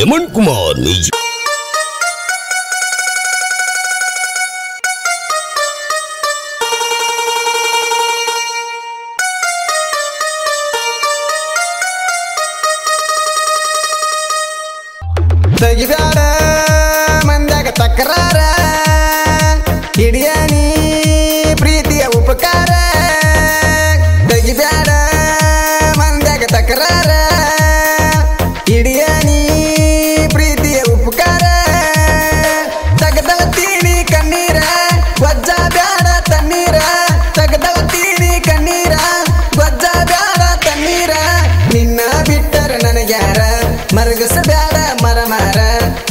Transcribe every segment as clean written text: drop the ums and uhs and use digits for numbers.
Hemant Kumar music ತೆಗಿಬ್ಯಾಡ ಮಂದ್ಯಾಗ ತಕರಾರ ಹಿಡಿಯಾನಿ ಪ್ರೀತಿಯ ಉಪಕಾರ ತೆಗಿಬ್ಯಾಡ ಮಂದ್ಯಾಗ ತಕರಾರ ಹಿಡಿಯಾನಿ ಪ್ರೀತಿಯ ಉಪಕಾರ ತಗದಳತೀನಿ ಕಣ್ಣೀರ ವಜ್ಜ ಬ್ಯಾಡ ತಣ್ಣೀರ ತಗದಳತೀನಿ ಕಣ್ಣೀರ ವಜ್ಜ ಬ್ಯಾಡ ತಣ್ಣೀರ ನಿನ್ನ ಬಿಟ್ಟರ ನನಗ್ಯಾರ ಮರಗಸ ಬ್ಯಾಡ ಮರಮಾರ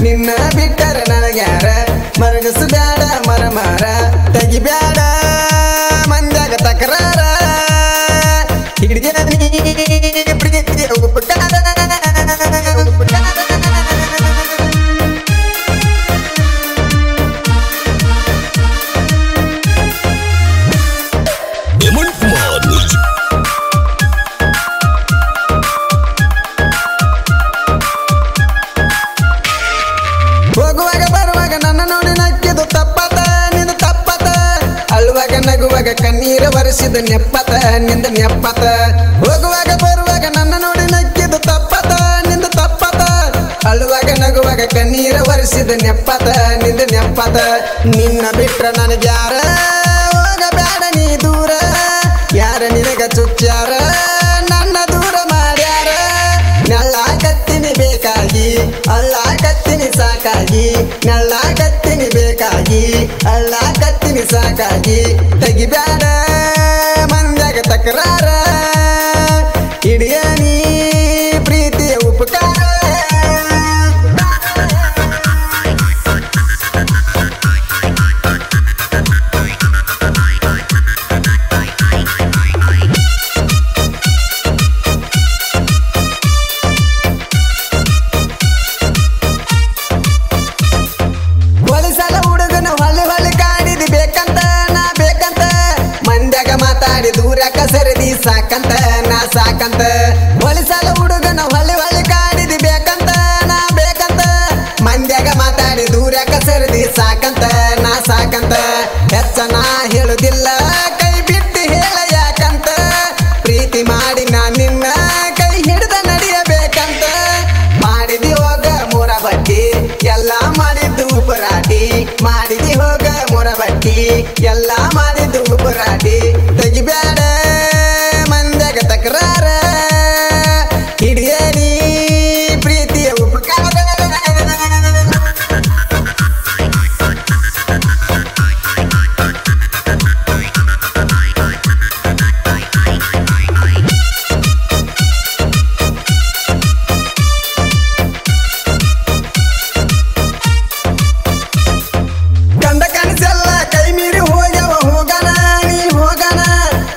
ನಿನ್ನ ಬಿಟ್ಟರ ನನಗ್ಯಾರ ಮರಗಸ ಬ್ಯಾಡ ಮರಮಾರ ತೆಗಿಬ್ಯಾಡ ಮಂದ್ಯಾಗ ತಕರಾರ ಹಿಡಿದಿನ ಪ್ರೀತಿಯ ಉಪಕಾರ हेमंत कुमार म्यूजिक ಹೋಗುವಾಗ ಬರುವಾಗ ನನ್ನ ನೋಡಿ ನಕ್ಕಿದು ತಪ್ಪತ ನಿಂದು ತಪ್ಪತ ಅಳುವಾಗ ನಗುವಾಗ ಕಣ್ಣೀರ ಒರೆಸಿದ ನೆಪ್ಪತ ನಿಂದ ನೆಪ್ಪತ ಹೋಗುವಾಗ ಬರುವಾಗ ನನ್ನ ನೋಡಿ ನಕ್ಕಿದು ತಪ್ಪತ ನಿಂದು ತಪ್ಪತ ಅಳುವಾಗ ನಗುವಾಗ ಕಣ್ಣೀರ ಒರೆಸಿದ ನೆಪ್ಪತ ನಿಂದ ನೆಪ್ಪತ ನಿನ್ನ ಬಿಟ್ರ ನನಗ್ಯಾರ ಹೋಗಬೇಡ ನೀ ದೂರ ಯಾರ ನಿನಗ ಚುಚ್ಚಾರ ನನ್ನ ದೂರ ಮಾಡ್ಯಾರ ನೆಳ್ಳಾಕತ್ತೀನಿ ಬೇಕಾಗಿ ಅಳ್ಳಾಕತ್ತೀನಿ ಸಾಕಾಗಿ ನೆಳ್ಳಾಕತ್ತೀನಿ ಬೇಕಾಗಿ ಅಳ್ಳಾಕತ್ತೀನಿ ಸಾಕಾಗಿ ತೆಗಿಬ್ಯಾಡ ಮಂದ್ಯಾಗ ತಕರಾರ ಹಿಡಿಯಾನಿ ಪ್ರೀತಿಯ ಉಪಕಾರ ಹೊಲಿಸಲ ಹುಡುಗನ ಹೊಳ್ಳಿ ಹೊಳ್ಳಿ ಕಾಡಿದಿ ಬೇಕಂತ ನಾ ಬೇಕಂತ ಮಂದ್ಯಾಗ ಮಾತಾಡಿ ದೂರಕ ಸರದಿ ಸಾಕಂತ ನಾ ಸಾಕಂತ ಹೊಲಿಸಲ ಹುಡುಗನ ಹೊಳ್ಳಿ ಹೊಳ್ಳಿ ಕಾಡಿದಿ ಬೇಕಂತ ನಾ ಬೇಕಂತ ಮಂದ್ಯಾಗ ಮಾತಾಡಿ ದೂರಕ ಸರದಿ ಸಾಕಂತ ನಾ ಸಾಕಂತ ಹೆಚ್ಚ ನಾ ಹೇಳುದಿಲ್ಲ ಕೈ ಬಿಟ್ಟು ಹೇಳ ಯಾಕಂತ ಪ್ರೀತಿ ಮಾಡಿ ನಾ ನಿನ್ನ ಕೈ ಹಿಡ್ದ ನಡೆಯಬೇಕಂತ ಮಾಡಿದಿ ಹೋಗ ಮೂರ ಬಟ್ಟಿ ಎಲ್ಲ ಮಾಡಿದ್ದು ಉಪರಾಟಿ ಮಾಡಿದಿ ಹೋಗ ಮೂರ ಬಟ್ಟಿ ಎಲ್ಲ ಮಾಡಿದ್ದು ಉಪರಾಟಿ ತೆಗಿಬ್ಯಾಡ ಮಂದ್ಯಾಗ ತಕರಾರ ಹಿಡಿಯನಿ ಪ್ರೀತಿಯ ಉಪಕಾರ ಕಂಡ ಕನಸೆಲ್ಲ ಕೈ ಮೀರಿ ಹೋಗ್ಯವ ಹೋಗಣ ನೀ ಹೋಗಣ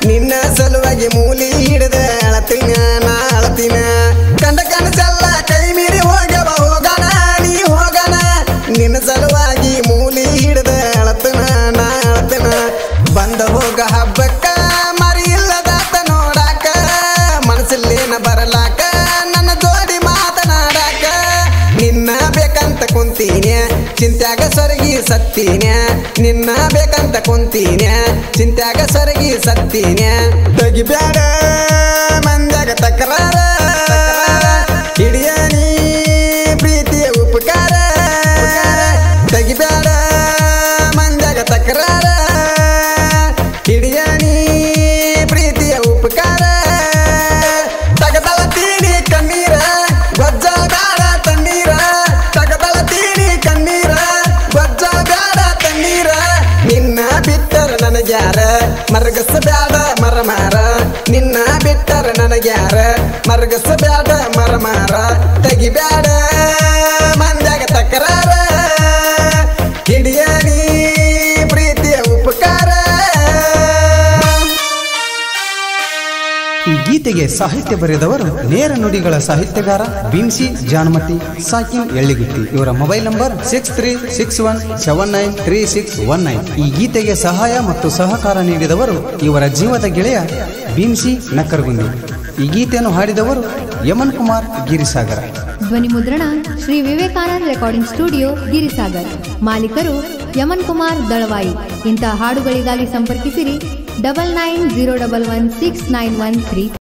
ನಿನ್ನ ಸಲುವಾಗಿ ಮೂಲಿ ಹಿಡಿದ ಅಳತಿನ ನಾ ಅಳತಿನ ಕಂಡ ಕನಸೆಲ್ಲ ಕೈ ಮೀರಿ ಹೋಗ್ಯವ ಹೋಗಣ ನೀ ಹೋಗಣ ನಿನ್ನ ಸಲುವಾಗಿ ಮೂಲಿ ಹಿಡಿದ ಅಳತನ ನಾ ಅಳತನ ಬಂದ ಹೋಗ ಹಬ್ಬಕ್ಕ ಮರಿ ಇಲ್ಲದಾತ ನೋಡಾಕ ಮನಸ್ಸಲ್ಲೇನ ಬರಲಾಕ ನನ್ನ ಜೋಡಿ ಮಾತನಾಡಾಕ ನಿನ್ನ ಬೇಕಂತ ಕುಂತೀನಿ ಚಿಂತ್ಯಾಗ ಸೊರಗಿ ಸತ್ತೀನ ನಿನ್ನ ಬೇಕಂತ ಕುಂತೀನಿ ಚಿಂತ್ಯಾಗ ಸೊರಗಿ ಸತ್ತೀನ ತೆಗಿಬ್ಯಾಡ ಮಂದ್ಯಾಗ ತಕರಾರ ಹಿಡಿಯಾನಿ ಪ್ರೀತಿಯ ಉಪಕಾರ ತೆಗಿಬ್ಯಾಡ ಮಂದ್ಯಾಗ ತಕರಾರ ಹಿಡಿಯಾನಿ ಪ್ರೀತಿಯ ಉಪಕಾರ ತಗದಳತೀನಿ ಕಣ್ಣೀರ ವಜ್ಜ ಬ್ಯಾಡ ತಣ್ಣೀರ ತಗದಳತೀನಿ ಕಣ್ಣೀರ ವಜ್ಜ ಬ್ಯಾಡ ತಣ್ಣೀರ ನಿನ್ನ ಬಿಟ್ಟರ ನನಗ್ಯಾರ ಮರಗಸ ಬ್ಯಾಡ ಮರಮಾರ ನಿನ್ನ ಬಿಟ್ಟರ ನನಗ್ಯಾರ ಮರಗಸ ಬ್ಯಾಡ ಮರಮಾರ ತೆಗಿಬ್ಯಾಡ ಮಂದ್ಯಾಗ ತಕರಾರ ಹಿಡಿಯಾನಿ ಪ್ರೀತಿಯ ಉಪಕಾರ ಈ ಗೀತೆಗೆ ಸಾಹಿತ್ಯ ಬರೆದವರು ನೇರ ನುಡಿಗಳ ಸಾಹಿತ್ಯಗಾರ ಬಿನ್ಸಿ ಜಾನಮತಿ ಸಾಕಿನ್ ಎಳ್ಳಿಗುತ್ತಿ ಇವರ ಮೊಬೈಲ್ ನಂಬರ್ 6361793619 ಈ ಗೀತೆಗೆ ಸಹಾಯ ಮತ್ತು ಸಹಕಾರ ನೀಡಿದವರು ಇವರ ಜೀವದ ಗೆಳೆಯ ಬಿನ್ಸಿ ನಕ್ಕರಗುಂದಿ ಈ ಗೀತೆಯನ್ನು ಹಾಡಿದವರು ಯಮನ್ ಕುಮಾರ್ ಗಿರಿಸಾಗರ ಧ್ವನಿ ಮುದ್ರಣ ಶ್ರೀ ವಿವೇಕಾನಂದ್ ರೆಕಾರ್ಡಿಂಗ್ ಸ್ಟುಡಿಯೋ ಗಿರಿಸಾಗರ್. ಮಾಲೀಕರು ಯಮನ್ ಕುಮಾರ್ ದಳವಾಯಿ. ಇಂಥ ಹಾಡುಗಳಿಗಾಗಿ ಸಂಪರ್ಕಿಸಿರಿ 9901169113.